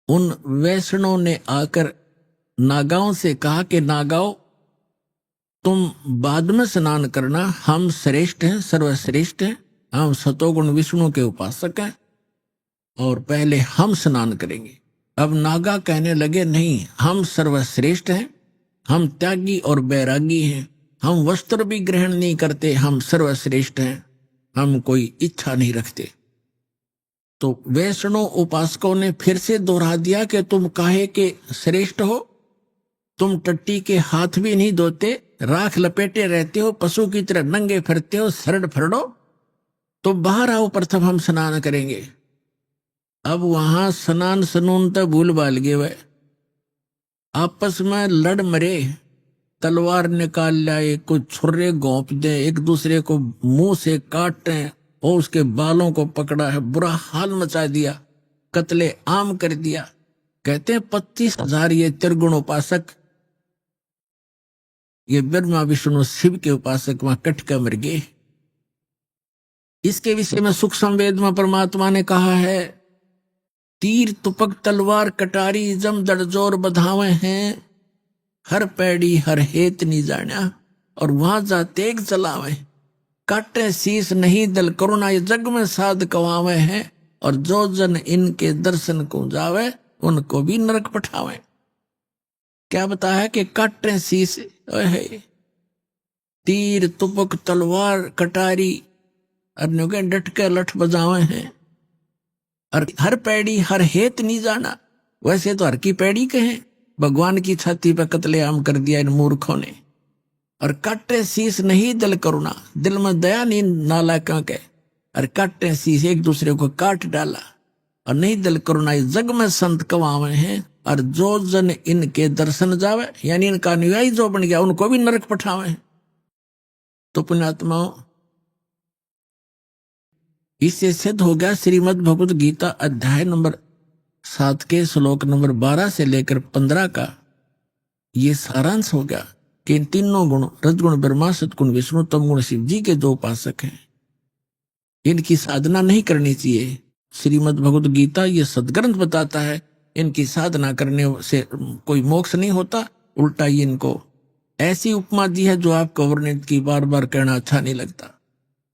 उन वैष्णो ने आकर नागाओं से कहा कि नागाओं, तुम बाद में स्नान करना, हम श्रेष्ठ हैं, सर्वश्रेष्ठ हैं, हम सतोगुण विष्णु के उपासक हैं और पहले हम स्नान करेंगे। अब नागा कहने लगे नहीं, हम सर्वश्रेष्ठ हैं, हम त्यागी और बैरागी हैं, हम वस्त्र भी ग्रहण नहीं करते, हम सर्वश्रेष्ठ हैं, हम कोई इच्छा नहीं रखते। तो वैष्णो उपासकों ने फिर से दोहरा दिया कि तुम काहे के श्रेष्ठ हो, तुम टट्टी के हाथ भी नहीं धोते, राख लपेटे रहते हो, पशु की तरह नंगे फिरते हो, सरड फरडो, तो बाहर आओ, प्रथम हम स्नान करेंगे। अब वहां स्नान सनून तक भूल बाल गए, वह आपस में लड़ मरे तलवार निकाल लाए, कोई छुर्रे घोंप दे, एक दूसरे को मुंह से काटे और उसके बालों को पकड़ा है, बुरा हाल मचा दिया, कत्ले आम कर दिया। कहते हैं 25,000 ये त्रिगुण उपासक, ये ब्रह्मा विष्णु शिव के उपासक वहां कट कर मर गए। इसके विषय में सुख संवेद में परमात्मा ने कहा है, तीर तुपक तलवार कटारी जम दड़जोर बधावे हैं, हर पैड़ी हर हेत नहीं जाना, और वहां जा तेग चलावे, काटे शीस नहीं दल करुणा ये जग में साध कवावे हैं, और जो जन इनके दर्शन को जावे उनको भी नरक पठावे। क्या बताया कि काटे शीस, तीर तुपक तलवार कटारी अन्यों के डट के लठ बजावे हैं, और हर पैड़ी हर हेत नहीं जाना। वैसे तो हर की पैड़ी कहे, भगवान की छाती पे कत्लेआम कर दिया इन मूर्खों ने। और काटे शीस नहीं दिल करुणा, दिल में दया नहीं नालायकों के, और काटे शीस एक दूसरे को काट डाला, और नहीं दिल करुणा जग में संत कवावे हैं, और जो जन इनके दर्शन जावे, यानी इनका अनुयायी जो बन गया उनको भी नरक पठावे। तो पुण्यात्माओं, इससे सिद्ध हो गया श्रीमद् भगवत गीता अध्याय नंबर 7 के श्लोक नंबर 12 से लेकर 15 का ये सारांश हो गया कि इन तीनों गुण, रजगुण ब्रह्मा, सतगुण विष्णु, तमगुण शिव जी के जो उपासक हैं, इनकी साधना नहीं करनी चाहिए। श्रीमद् भगवत गीता ये सदग्रंथ बताता है, इनकी साधना करने से कोई मोक्ष नहीं होता, उल्टा ये इनको ऐसी उपमा दी है जो आपको वर्णित की बार बार कहना अच्छा नहीं लगता।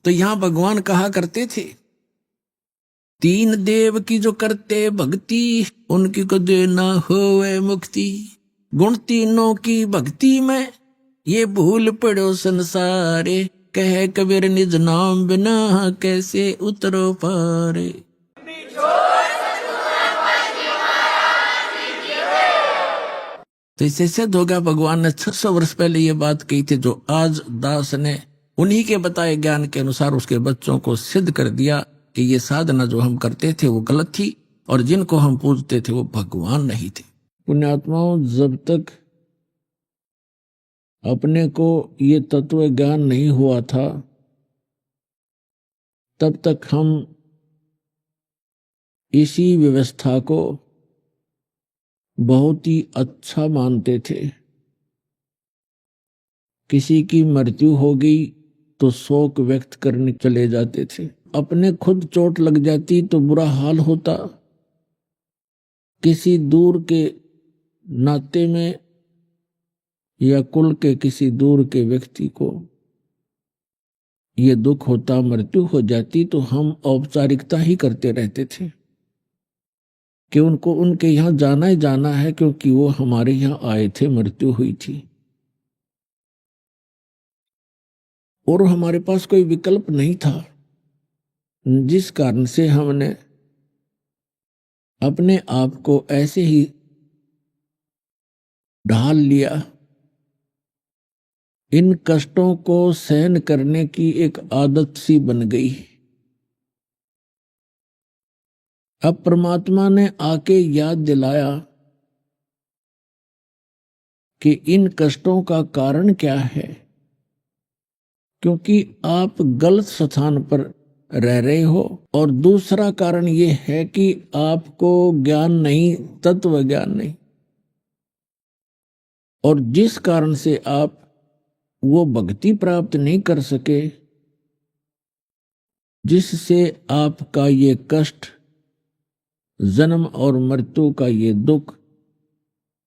तो यहां भगवान कहा करते थे, तीन देव की जो करते भक्ति, उनकी को देना होवे मुक्ति, गुण तीनों की भक्ति में ये भूल पड़ो संसारे, कह कबीर निज नाम बिना कैसे उतरो पारे। तो इससे सिद्ध होगा भगवान ने 600 वर्ष पहले ये बात कही थी, जो आज दास ने उन्हीं के बताए ज्ञान के अनुसार उसके बच्चों को सिद्ध कर दिया कि ये साधना जो हम करते थे वो गलत थी, और जिनको हम पूजते थे वो भगवान नहीं थे। पुण्यात्माओं, जब तक अपने को ये तत्व ज्ञान नहीं हुआ था, तब तक हम इसी व्यवस्था को बहुत ही अच्छा मानते थे। किसी की मृत्यु हो गई तो शोक व्यक्त करने चले जाते थे, अपने खुद चोट लग जाती तो बुरा हाल होता, किसी दूर के नाते में या कुल के किसी दूर के व्यक्ति को ये दुख होता, मृत्यु हो जाती, तो हम औपचारिकता ही करते रहते थे कि उनको उनके यहां जाना ही जाना है, क्योंकि वो हमारे यहां आए थे, मृत्यु हुई थी, और हमारे पास कोई विकल्प नहीं था, जिस कारण से हमने अपने आप को ऐसे ही ढाल लिया। इन कष्टों को सहन करने की एक आदत सी बन गई। अब परमात्मा ने आके याद दिलाया कि इन कष्टों का कारण क्या है, क्योंकि आप गलत स्थान पर रह रहे हो, और दूसरा कारण ये है कि आपको ज्ञान नहीं, तत्व ज्ञान नहीं, और जिस कारण से आप वो भक्ति प्राप्त नहीं कर सके, जिससे आपका ये कष्ट, जन्म और मृत्यु का ये दुख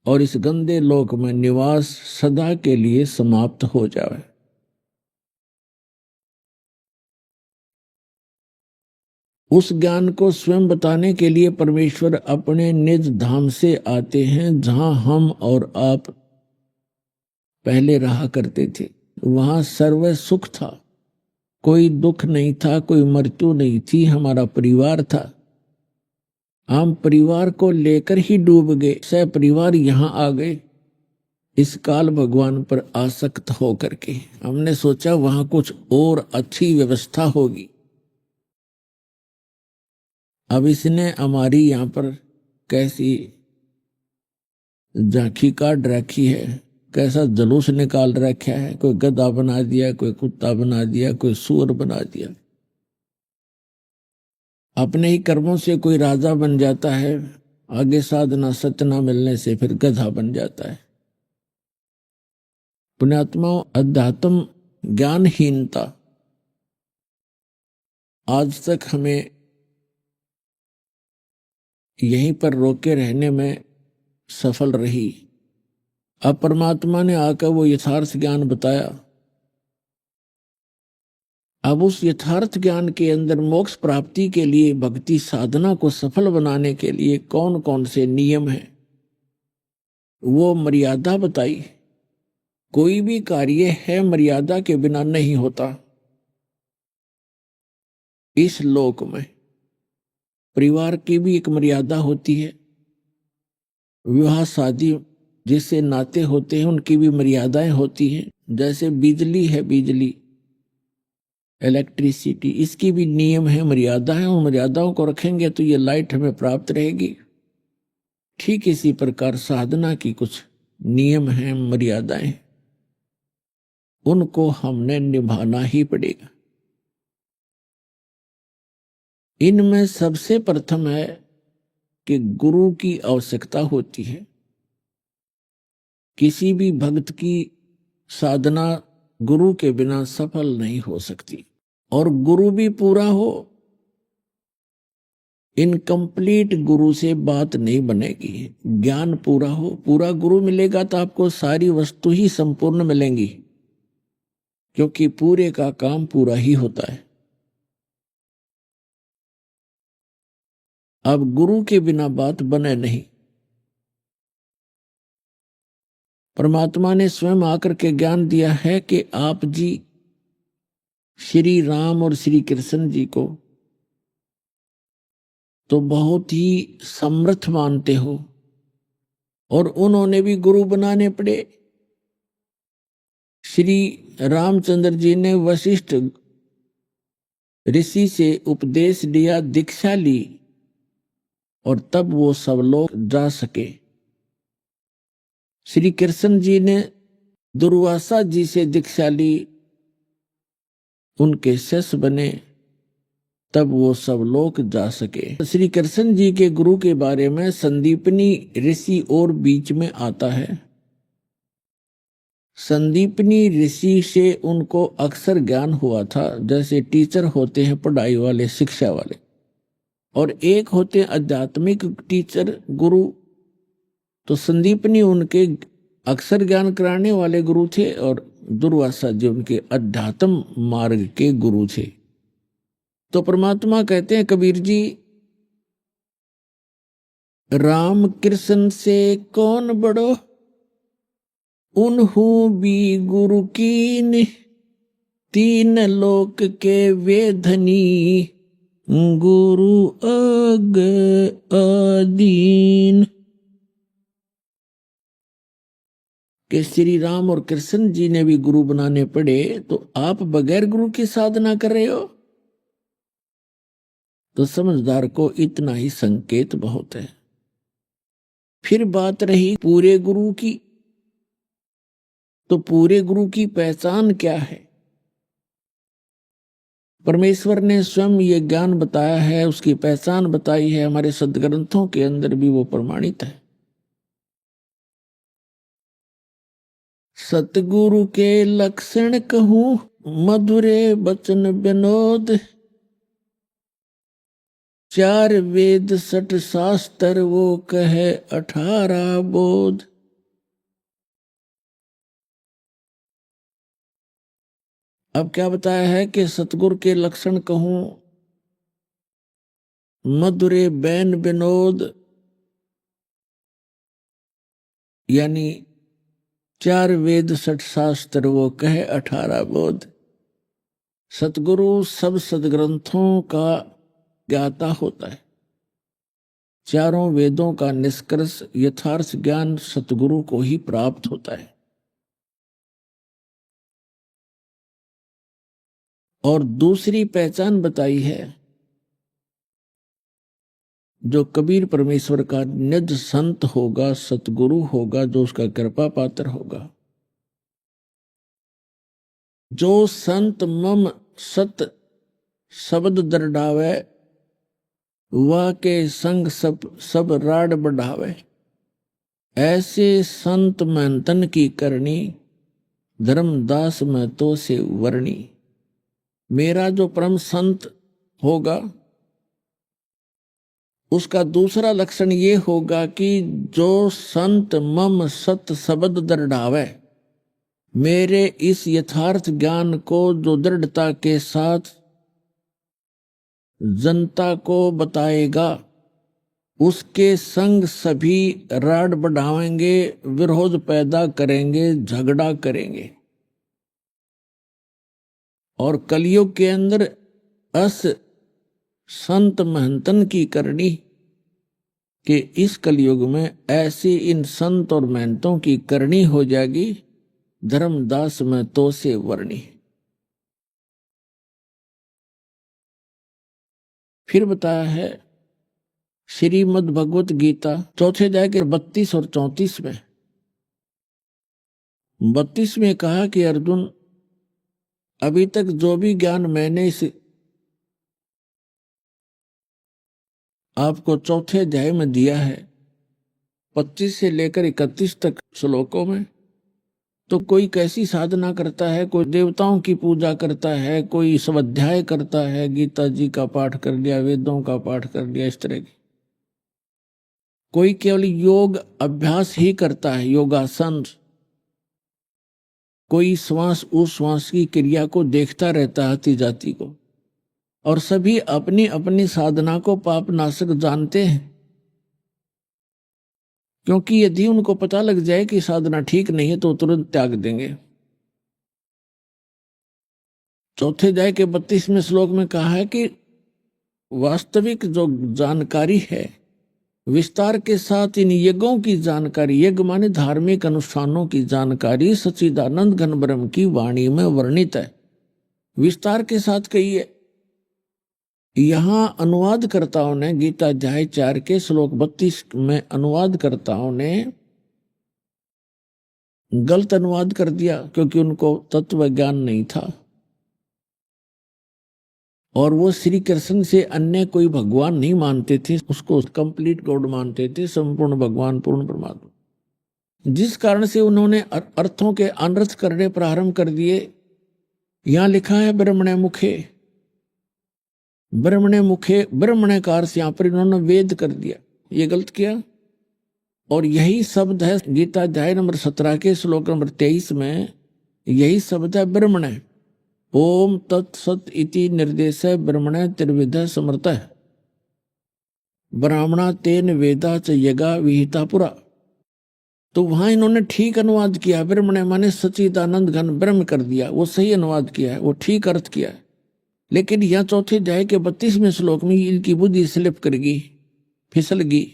और इस गंदे लोक में निवास सदा के लिए समाप्त हो जाए। उस ज्ञान को स्वयं बताने के लिए परमेश्वर अपने निज धाम से आते हैं, जहां हम और आप पहले रहा करते थे। वहां सर्व सुख था, कोई दुख नहीं था, कोई मृत्यु नहीं थी, हमारा परिवार था। हम परिवार को लेकर ही डूब गए, सह परिवार यहां आ गए इस काल भगवान पर आसक्त होकर के। हमने सोचा वहां कुछ और अच्छी व्यवस्था होगी। अब इसने हमारी यहां पर कैसी झांकी काट रखी है, कैसा जुलूस निकाल रखा है, कोई गधा बना दिया, कोई कुत्ता बना दिया, कोई सूअर बना दिया। अपने ही कर्मों से कोई राजा बन जाता है, आगे साधना सच न मिलने से फिर गधा बन जाता है। पुण्यात्माओं, अध्यात्म ज्ञानहीनता आज तक हमें यहीं पर रोके रहने में सफल रही। अब परमात्मा ने आकर वो यथार्थ ज्ञान बताया। अब उस यथार्थ ज्ञान के अंदर मोक्ष प्राप्ति के लिए, भक्ति साधना को सफल बनाने के लिए कौन कौन से नियम हैं, वो मर्यादा बताई। कोई भी कार्य है मर्यादा के बिना नहीं होता। इस लोक में परिवार की भी एक मर्यादा होती है, विवाह शादी जिससे नाते होते हैं उनकी भी मर्यादाएं होती हैं। जैसे बिजली है, बिजली इलेक्ट्रिसिटी, इसकी भी नियम है, मर्यादा है। उन मर्यादाओं को रखेंगे तो ये लाइट हमें प्राप्त रहेगी। ठीक इसी प्रकार साधना की कुछ नियम हैं, मर्यादाएं, उनको हमने निभाना ही पड़ेगा। इनमें सबसे प्रथम है कि गुरु की आवश्यकता होती है। किसी भी भक्त की साधना गुरु के बिना सफल नहीं हो सकती। और गुरु भी पूरा हो, इनकम्प्लीट गुरु से बात नहीं बनेगी। ज्ञान पूरा हो, पूरा गुरु मिलेगा तो आपको सारी वस्तु ही संपूर्ण मिलेंगी, क्योंकि पूरे का काम पूरा ही होता है। अब गुरु के बिना बात बने नहीं। परमात्मा ने स्वयं आकर के ज्ञान दिया है कि आप जी श्री राम और श्री कृष्ण जी को तो बहुत ही समर्थ मानते हो, और उन्होंने भी गुरु बनाने पड़े। श्री रामचंद्र जी ने वशिष्ठ ऋषि से उपदेश लिया, दीक्षा ली, और तब वो सब लोग जा सके। श्री कृष्ण जी ने दुर्वासा जी से दीक्षा ली, उनके शिष्य बने, तब वो सब लोग जा सके। श्री कृष्ण जी के गुरु के बारे में संदीपनी ऋषि और बीच में आता है। संदीपनी ऋषि से उनको अक्सर ज्ञान हुआ था, जैसे टीचर होते हैं पढ़ाई वाले, शिक्षा वाले, और एक होते आध्यात्मिक टीचर गुरु। तो संदीपनी उनके अक्सर ज्ञान कराने वाले गुरु थे, और दुर्वासा जी उनके अध्यात्म मार्ग के गुरु थे। तो परमात्मा कहते हैं कबीर जी, राम कृष्ण से कौन बड़ो, उन्हू भी गुरु कीन, तीन लोक के वे धनी, गुरु अग अदीन। कि श्री राम और कृष्ण जी ने भी गुरु बनाने पड़े, तो आप बगैर गुरु की साधना कर रहे हो। तो समझदार को इतना ही संकेत बहुत है। फिर बात रही पूरे गुरु की, तो पूरे गुरु की पहचान क्या है? परमेश्वर ने स्वयं ये ज्ञान बताया है, उसकी पहचान बताई है, हमारे सदग्रंथों के अंदर भी वो प्रमाणित है। सतगुरु के लक्षण कहूं, मधुरे बचन विनोद, चार वेद सठ शास्त्र वो कहे 18 बोध। अब क्या बताया है कि सतगुरु के लक्षण कहूं, मधुरे बैन विनोद, यानी 4 वेद 60 शास्त्र वो कहे 18 बोध। सतगुरु सब सदग्रंथों का ज्ञाता होता है। चारों वेदों का निष्कर्ष यथार्थ ज्ञान सतगुरु को ही प्राप्त होता है। और दूसरी पहचान बताई है, जो कबीर परमेश्वर का निज संत होगा, सतगुरु होगा, जो उसका कृपा पात्र होगा, जो संत मम सत शब्द दरडावे, वह के संग सब राड बढ़ावे। ऐसे संत महंतन की करनी, धर्मदास में तो से वर्णी। मेरा जो परम संत होगा उसका दूसरा लक्षण ये होगा कि जो संत मम सत शब्द दृढ़ावे, मेरे इस यथार्थ ज्ञान को जो दृढ़ता के साथ जनता को बताएगा, उसके संग सभी राड बढ़ाएंगे, विरोध पैदा करेंगे, झगड़ा करेंगे। और कलयुग के अंदर अस संत महंतन की करनी कि इस कलयुग में ऐसी इन संत और महंतों की करनी हो जाएगी, धर्मदास में तो से वर्णी। फिर बताया है श्रीमद् भगवत गीता चौथे अध्याय के 32 और 34 में। 32 में कहा कि अर्जुन, अभी तक जो भी ज्ञान मैंने इस आपको चौथे अध्याय में दिया है, 25 से लेकर 31 तक श्लोकों में, तो कोई कैसी साधना करता है, कोई देवताओं की पूजा करता है, कोई स्वाध्याय करता है, गीता जी का पाठ कर लिया, वेदों का पाठ कर लिया, इस तरह की। कोई केवल योग अभ्यास ही करता है, योगासन। कोई श्वास उश्वास की क्रिया को देखता रहता है, आती जाती को। और सभी अपनी अपनी साधना को पाप नाशक जानते हैं, क्योंकि यदि उनको पता लग जाए कि साधना ठीक नहीं है तो तुरंत त्याग देंगे। चौथे अध्याय के 32वें श्लोक में कहा है कि वास्तविक जो जानकारी है, विस्तार के साथ इन यज्ञों की जानकारी, यज्ञ माने धार्मिक अनुष्ठानों की जानकारी सच्चिदानंद घन ब्रह्म की वाणी में वर्णित है, विस्तार के साथ कही है। यहां अनुवादकर्ताओं ने गीता अध्याय 4 के श्लोक 32 में अनुवादकर्ताओं ने गलत अनुवाद कर दिया, क्योंकि उनको तत्व ज्ञान नहीं था और वो श्री कृष्ण से अन्य कोई भगवान नहीं मानते थे, उसको कंप्लीट गॉड मानते थे, संपूर्ण भगवान, पूर्ण परमात्मा। जिस कारण से उन्होंने अर्थों के अनर्थ करने प्रारंभ कर दिए। यहां लिखा है ब्रह्मणे मुखे, ब्रह्मणे मुखे, ब्रह्मणे का अर्थ यहां पर इन्होंने वेद कर दिया, ये गलत किया। और यही शब्द है गीता अध्याय नंबर 17 के श्लोक नंबर 23 में, यही शब्द है ब्रह्मणे। ओम तत्सत इति निर्देश ब्रह्मणे त्रिविध समर्थ ब्राह्मणा तेन वेदा च यगा विहिता पुरा। तो वहां इन्होंने ठीक अनुवाद किया, ब्रह्मणे माने सच्चिदानंद घन ब्रह्म कर दिया, वो सही अनुवाद किया है, वो ठीक अर्थ किया है। लेकिन यह चौथे अध्याय के 32वें श्लोक में इनकी बुद्धि स्लिप कर गई, फिसल गई,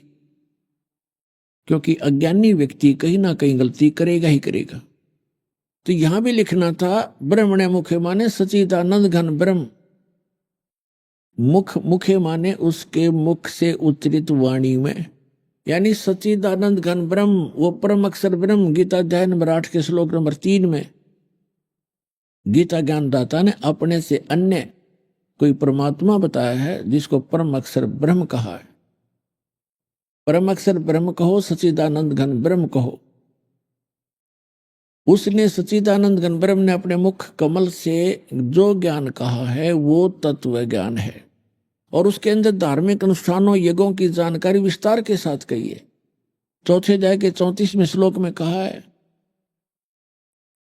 क्योंकि अज्ञानी व्यक्ति कहीं ना कहीं गलती करेगा ही करेगा। तो यहां भी लिखना था ब्रह्मणे मुखे माने सच्चिदानंद घन ब्रह्म, मुख मुखे माने उसके मुख से उच्चरित वाणी में, यानी सच्चिदानंद घन ब्रह्म, वो परम अक्षर ब्रह्म। गीता अध्याय नंबर 8 के श्लोक नंबर 3 में गीता ज्ञानदाता ने अपने से अन्य कोई परमात्मा बताया है, जिसको परम अक्षर ब्रह्म कहा है। परम अक्षर ब्रह्म कहो, सच्चिदानंद घन ब्रह्म कहो। उसने सच्चिदानंद घन ब्रह्म ने अपने मुख कमल से जो ज्ञान कहा है वो तत्व ज्ञान है, और उसके अंदर धार्मिक अनुष्ठानों यज्ञों की जानकारी विस्तार के साथ कही है। चौथे अध्याय के 34वें श्लोक में कहा है,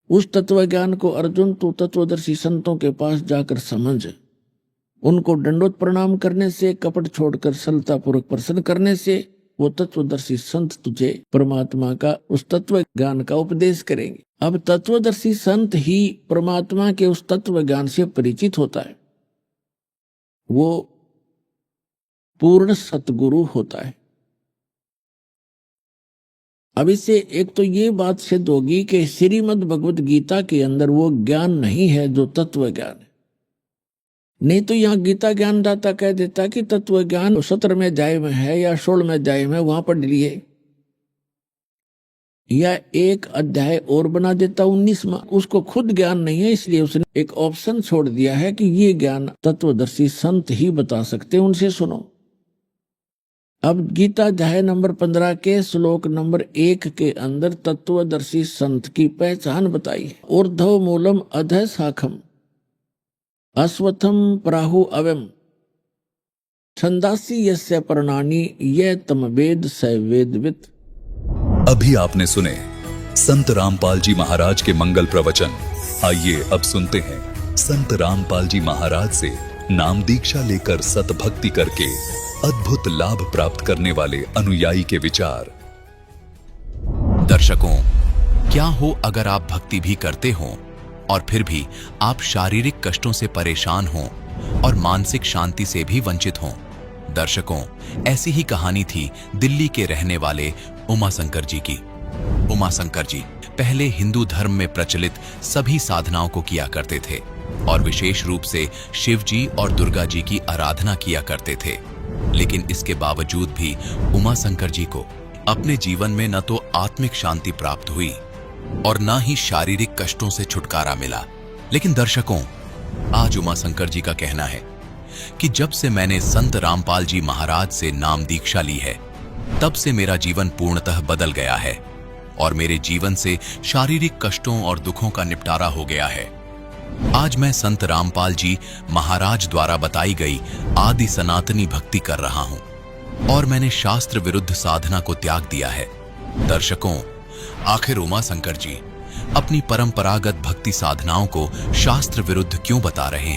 उस तत्व ज्ञान को अर्जुन तू तत्वदर्शी संतों के पास जाकर समझ, उनको दंडोत प्रणाम करने से, कपट छोड़कर सरलता पूर्वक प्रसन्न करने से वो तत्वदर्शी संत तुझे परमात्मा का, उस तत्व ज्ञान का उपदेश करेंगे। अब तत्वदर्शी संत ही परमात्मा के उस तत्व ज्ञान से परिचित होता है, वो पूर्ण सतगुरु होता है। अब इससे एक तो ये बात सिद्ध होगी कि श्रीमद् भगवत गीता के अंदर वो ज्ञान नहीं है जो तत्व ज्ञान है। नहीं तो यहाँ गीता ज्ञानदाता कह देता कि तत्व ज्ञान 17वें अध्याय में है या 16वें अध्याय में, वहां पढ़ लिए। या एक अध्याय और बना देता 19वां। उसको खुद ज्ञान नहीं है, इसलिए उसने एक ऑप्शन छोड़ दिया है कि ये ज्ञान तत्वदर्शी संत ही बता सकते हैं, उनसे सुनो। अब गीता अध्याय नंबर 15 के श्लोक नंबर 1 के अंदर तत्वदर्शी संत की पहचान बताई। ऊर्ध्व मूलम अधः शाखम अश्वत्थम प्राहु अवम छंदासी यस्य पर्णानि यह तम वेद स वेदवित्। अभी आपने सुने संत रामपाल जी महाराज के मंगल प्रवचन। आइए अब सुनते हैं संत रामपाल जी महाराज से नाम दीक्षा लेकर सतभक्ति करके अद्भुत लाभ प्राप्त करने वाले अनुयायी के विचार। दर्शकों, क्या हो अगर आप भक्ति भी करते हो और फिर भी आप शारीरिक कष्टों से परेशान हो और मानसिक शांति से भी वंचित हो। दर्शकों, ऐसी ही कहानी थी दिल्ली के रहने वाले उमाशंकर जी की। उमाशंकर जी पहले हिंदू धर्म में प्रचलित सभी साधनाओं को किया करते थे और विशेष रूप से शिव जी और दुर्गा जी की आराधना किया करते थे। लेकिन इसके बावजूद भी उमाशंकर जी को अपने जीवन में न तो आत्मिक शांति प्राप्त हुई और न ही शारीरिक कष्टों से छुटकारा मिला। लेकिन दर्शकों, आज उमाशंकर जी का कहना है कि जब से मैंने संत रामपाल जी महाराज से नाम दीक्षा ली है, तब से मेरा जीवन पूर्णतः बदल गया है और मेरे जीवन से शारीरिक कष्टों और दुखों का निपटारा हो गया है। आज मैं संत रामपाल जी महाराज द्वारा बताई गई आदि सनातनी भक्ति कर रहा हूं और मैंने शास्त्र विरुद्ध साधना को त्याग दिया है। दर्शकों, आखिर उमाशंकर जी अपनी परंपरागत भक्ति साधनाओं को शास्त्र विरुद्ध क्यों बता रहे हैं?